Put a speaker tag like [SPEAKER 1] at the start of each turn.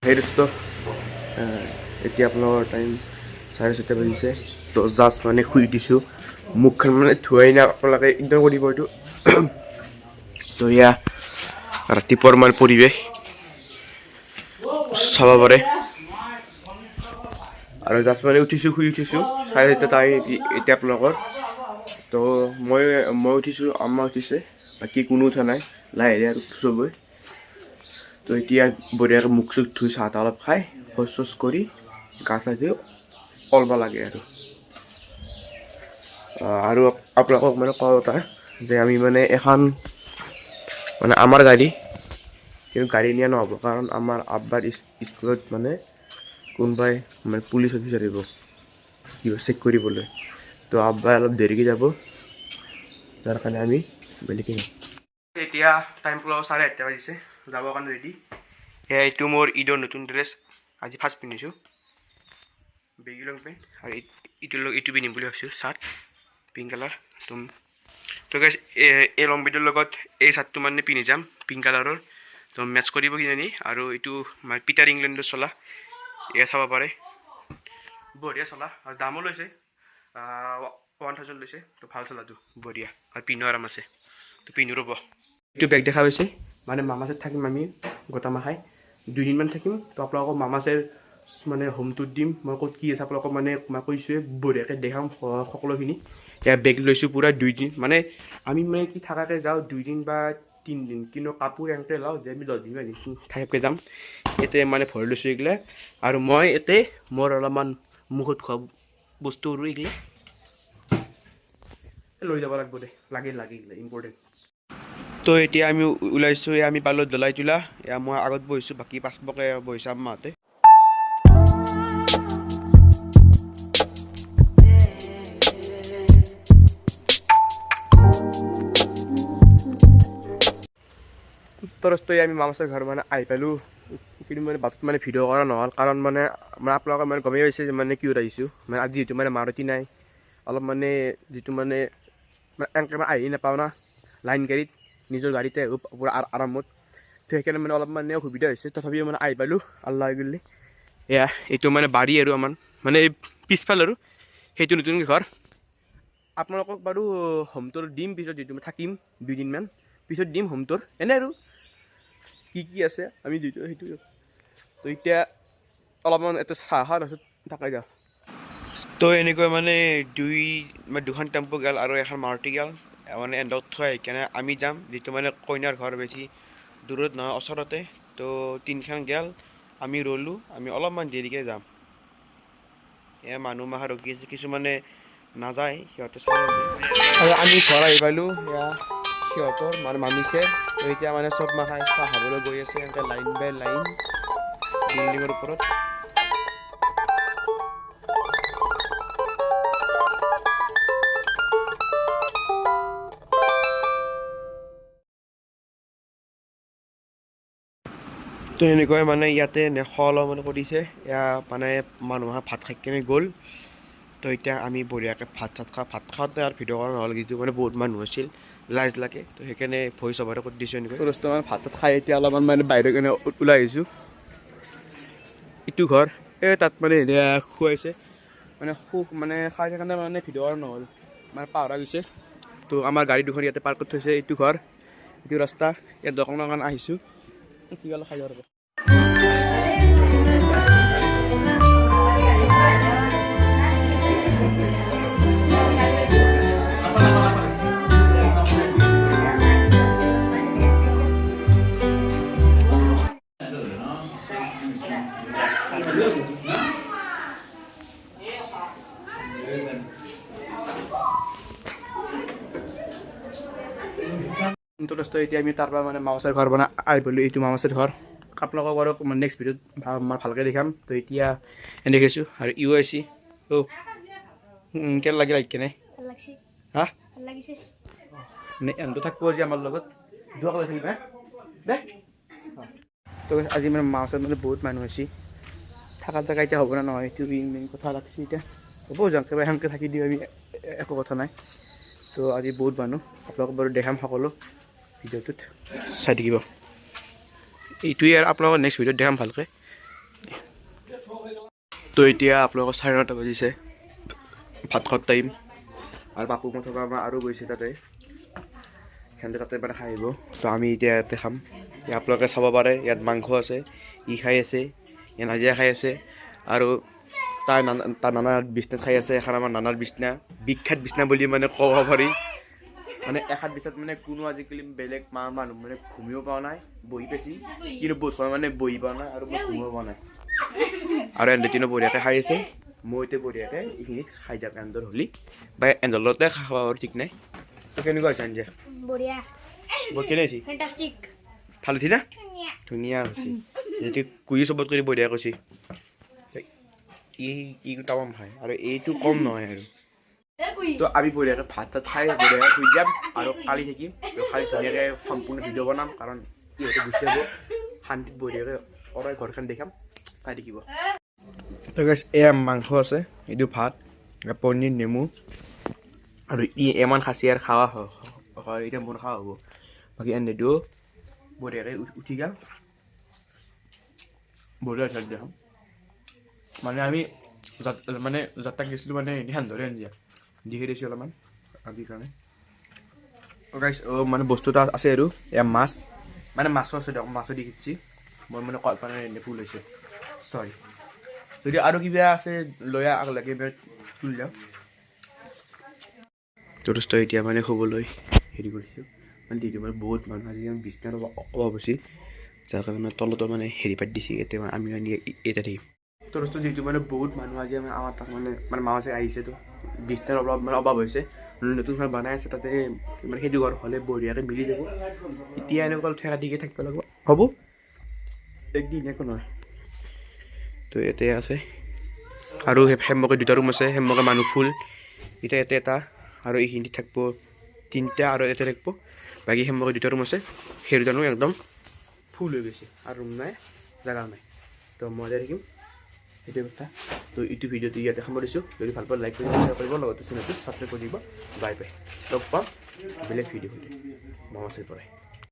[SPEAKER 1] সেই দোস্ত এতিয়া আপোনালোকৰ টাইম 4:30 বাজিছে তো জাষ্ট মানে শুই দিছোঁ মুখখন মানে ধুৱাই নাই আপোনালোকে ইগন'ৰ কৰিব এইটো তো এয়া ৰাতিপুৱাৰ মানে পৰিৱেশ চাব পাৰে আৰু জাষ্ট মানে শুই উঠিছোঁ 4:30 এতিয়া আপোনালোকৰ তো মই উঠিছোঁ আম্মা উঠিছে বাকী কোনো উঠা নাই লাহেৰে আৰু চবই তো এতিয়া বঢ়িয়াকৈ মুখ চুখ ধুই চাহ তাহ অলপ খাই শৌচ চৌচ কৰি গা চা ধুই ওলাব লাগে আৰু আপোনালোকক মানে কওঁ এটা যে আমি মানে এখন মানে আমাৰ গাড়ী কিন্তু গাড়ী নিয়া নহ'ব কাৰণ আমাৰ আব্বাৰ স্কুলত মানে কোনোবাই মানে পুলিচ অফিচাৰ আহিব কিবা চেক কৰিবলৈ তো আব্বাই অলপ দেৰিকৈ যাব তাৰ কাৰণে আমি বেলেগকৈ যাম এতিয়া টাইম পোৱা 8:30 বাজিছে যাবৰ কাৰণে ৰেডি এয়া এইটো মোৰ ঈদৰ নতুন ড্ৰেছ আজি ফাৰ্ষ্ট পিন্ধিছোঁ বেগী লং পেণ্ট আৰু এইটো পিন্ধিম বুলি ভাবিছোঁ চাৰ্ট পিংক কালাৰ তো গাইছ এই লং পেণ্টৰ লগত এই চাৰ্টটো মানে পিন্ধি যাম পিংক কালাৰৰ তো মেটচ কৰিব কিজানি আৰু এইটো মানে পিটাৰ ইংলেণ্ডৰ চলা এয়া চাব পাৰে বঢ়িয়া চলা আৰু দামো লৈছে 1000 লৈছে তো ভাল চলাটো বঢ়িয়া আৰু পিন্ধো আৰাম আছে তো পিন্ধো ৰ'ব এইটো বেগ দেখা পাইছে মানে মামাচেত থাকিম আমি গোটামাখাই 2 দিনমান থাকিম তো আপোনালোকক মামাচেৰ মানে হোমটোত দিম মই ক'ত কি আছে আপোনালোকক মানে মই কৈছোঁৱে বঢ়িয়াকৈ দেখাম সকলোখিনি এয়া বেগ লৈছোঁ পূৰা 2 দিন মানে আমি মানে কি থাকাকৈ যাওঁ 2 দিন বা 3 দিন কিন্তু কাপোৰ এনেকৈ লওঁ যে আমি 10 দিন বা 20 দিন থাকাকৈ যাম ইয়াতে মানে ভৰি লৈছোঁ এইগিলা আৰু মই ইয়াতে মোৰ অলপমান মুখত খোৱা বস্তু আৰু এইগিলা লৈ যাব লাগিব দে লাগে এইগিলা ইম্পৰ্টেণ্ট তো এতিয়া আমি ওলাইছোঁ আমি পালোঁ দলাই তোলা এয়া মই আগত বহিছোঁ বাকী পাঁচবকে বহিছে আম্মাহঁতে তৰস্তই আমি মামাচৰ ঘৰ মানে আহি পালোঁ কিন্তু মানে বাটত মানে ভিডিঅ' কৰা নহ'ল কাৰণ মানে আপোনালোকে মানে গমেই পাইছে যে মানে কিয় আহিছোঁ মানে আজি যিহেতু মানে মাৰুতি নাই অলপ মানে যিটো মানে এনেকৈ মানে আহি নাপাওঁ না লাইন গাড়ীত নিজৰ গাড়ীতে পূৰা আৰামত তো সেইকাৰণে মানে অলপ মানে অসুবিধা হৈছে তথাপিও মানে আহি পালোঁ আল্লাহ গ'লে এয়া এইটো মানে বাৰী আৰু আমাৰ মানে পিছফাল আৰু সেইটো নতুনকৈ ঘৰ আপোনালোকক বাৰু হোমটোৰ দিম পিছত যিটো মই থাকিম 2 দিনমান পিছত দিম হোমটোৰ এনে আৰু কি আছে আমি যিটো সেইটো তো এতিয়া অলপমান এটা চাহ খোৱাৰ তাৰপিছত থাকাই যাওঁ তো এনেকৈ মানে দুখন টেম্পু গ'ল আৰু এখন মাৰুতি গ'ল মানে এণ্ডত থৈ সেইকাৰণে আমি যাম যিটো মানে কইনাৰ ঘৰ বেছি দূৰত নহয় ওচৰতে তো 3খন গ'ল আমি ৰ'লোঁ আমি অলপমান দেৰিকৈ যাম এয়া মানুহ মাখা ৰখি আছে কিছুমানে নাযায় সিহঁতে চাই আছে আৰু আমি ঘৰ আহি পালোঁ এয়া সিহঁতৰ মানে মামিছে তো এতিয়া মানে চব মাখাই চাহ খাবলৈ গৈ আছে এনেকৈ লাইন বাই লাইন বিল্ডিঙৰ ওপৰত তো এনেকৈ মানে ইয়াতে খোৱা লোৱা মানে কৰিছে এয়া মানে মানুহে ভাত খাই কেনে গ'ল তো এতিয়া আমি বঢ়িয়াকৈ ভাত খাওঁতে আৰু ভিডিঅ' কৰা নহ'ল যিটো মানে বহুত মানুহ আছিল লাজ লাগে তো সেইকাৰণে ভইচ অভাৰে কৰি দিছোঁ এনেকৈ মানে ভাত চাত খাই এতিয়া অলপমান মানে বাহিৰৰ কাৰণে ওলাই আহিছোঁ ইটো ঘৰ এই তাত মানে খুৱাইছে মানে মানে খাই থাকোঁতে মানে ভিডিঅ' কৰা নহ'ল মানে পাহৰা গৈছে তো আমাৰ গাড়ী দুখন ইয়াতে পাৰ্ক কৰি থৈছে এইটো ঘৰ এইটো ৰাস্তা ইয়াত দোকানৰ কাৰণে আহিছোঁ কি অলপ খাই যাব এতিয়া আমি তাৰপৰা মানে মামাচৰ ঘৰ বনাই আহি পালোঁ এইটো মামাচৰ ঘৰ আপোনালোকক বাৰু নেক্সট ভিডিঅ'ত মই ভালকৈ দেখাম তো এতিয়া এনে দেখিছোঁ আৰু ইউ আই চি কেনে লাগিল কেনে হা মানে এনটো থাকিব আজি আমাৰ লগত দুৱাক লৈ থাকিবা দে তো আজি মানে মামাচত মানে বহুত মানুহ হৈছে থাকা এতিয়া হ'ব না নহয় এইটো মেইন কথা লাগছে এতিয়া হ'ব যাওঁ কিবা সেনেকৈ থাকি দিওঁ আমি একো কথা নাই তো আজি বহুত মানুহ আপোনালোকক বাৰু দেখাম সকলো ভিডিঅ'টোত চাই থাকিব এইটোৱে আৰু আপোনালোকৰ নেক্সট ভিডিঅ'ত দেখাম ভালকৈ তো এতিয়া আপোনালোকৰ 9:30 বাজিছে ভাত খোৱাৰ টাইম আৰু পাপু মই থকা আমাৰ আৰু গৈছে তাতে সিহঁতে তাতে মানে খাই আহিব তো আমি এতিয়া ইয়াতে খাম আপোনালোকে চাব পাৰে ইয়াত মাংস আছে ই খাই আছে ইয়াত নাজিয়া খাই আছে আৰু তাৰ নানাৰ বিছনাত খাই আছে এখন আমাৰ নানাৰ বিছনা বিখ্যাত বিছনা বুলি মানে ক'ব পাৰি মানে এখন বিছনাত মানে কোনো আজিকালি বেলেগ মানুহ মানে ঘুমিব পৰা নাই বহি পাইছি কিন্তু বহুত সময় মানে বহি পোৱা নাই আৰু মই ঘুমিব পৰা নাই আৰু এণ্ডিনো বঢ়িয়াকৈ খাই আছে মই এতিয়া বঢ়িয়াকৈ এইখিনিত খাই যাম এন্দৰ হ'লি বা এন্দৰ লগতে খাব আৰু ঠিক নাই তো কেনেকুৱা হৈছে আঞ্জা
[SPEAKER 2] বঢ়িয়া
[SPEAKER 1] বহুত কেনে হৈছে
[SPEAKER 2] ফেণ্টাষ্টিক
[SPEAKER 1] ভাল হৈছে না ধুনীয়া হৈছে যেতিয়া কুই চবত কৰি বঢ়িয়া কৈছে ই টাৱাম খায় আৰু এইটো কম নহয় আৰু তো আমি বঢ়িয়াকৈ ভাত চাত খাই বঢ়িয়াকৈ শুই যাম আৰু কালি থাকিম কালি ধুনীয়াকৈ সম্পূৰ্ণ ভিডিঅ' বনাম কাৰণ ইহঁতে গুচি যাব শান্তিত বঢ়িয়াকৈ অৰাই ঘৰখন দেখাম চাই থাকিব তো গাইছ এয়া মাংস আছে এইটো ভাত পনীৰ নেমু আৰু এমান খাচী আৰু খাৱা হয় এতিয়া মোৰ খাওয়া হ'ব বাকী এনেদিও বঢ়িয়াকৈ উঠি গ'ল বঢ়িয়া চাই দেখাম মানে আমি মানে যাত্ৰা গৈছিলোঁ মানে ধ্যান ধৰে আনিয়া দিহে দিছোঁ অলপমান আদিৰ কাৰণে গাইছ মানে বস্তু এটা আছে আৰু এয়া মাছ মানে মাছো আছে দিয়ক মাছো দি খেদিছি মই মানে কল্পনা ভুল হৈছে চৰি যদি আৰু কিবা আছে লৈ লাগে তুলি যাওঁ যথেষ্ট এতিয়া মানে শুবলৈ হেৰি কৰিছোঁ মানে দিদি মানে বহুত মানুহ আজিকালি বিছনাৰ অভাৱ হৈছে যাৰ কাৰণে তলতো মানে হেৰি পাতি দিছে এতিয়া আমি মানে এতিয়া থাকিম যথেষ্ট যিহেতু মানে বহুত মানুহ আজি আমাৰ তাত মানে মাছ আহিছেতো বিছনাৰ অলপ মানে অভাৱ হৈছে নতুন ঘৰ বনাই আছে তাতে মানে সেইটো ঘৰ হ'লে বঢ়িয়াকৈ মিলি যাব এতিয়া এনেকুৱা ঠেকা দিকে থাকিব লাগিব হ'ব একদিন একো নহয় তো ইয়াতে আছে আৰু হেমকে দুটা ৰুম আছে হেমকে মানুহ ফুল এতিয়া ইয়াতে এটা আৰু এইখিনিত থাকিব 3টা আৰু ইয়াতে থাকিব বাকী হেমকে দুটা ৰুম আছে সেই দুটা ৰুম একদম ফুল হৈ গৈছে আৰু ৰুম নাই জেগা নাই তো মই যাই থাকিম সেইটোৱে কথা তো এইটো ভিডিঅ'টো ইয়াতে সামৰিছোঁ যদি ভাল পোৱা লাইক কৰি শ্বেয়াৰ কৰিব লগতে চেনেলটো ছাবস্ক্ৰাইব কৰি দিব বাই বাই লগ পাম বেলেগ ভিডিঅ' নমস্কাৰ পৰাই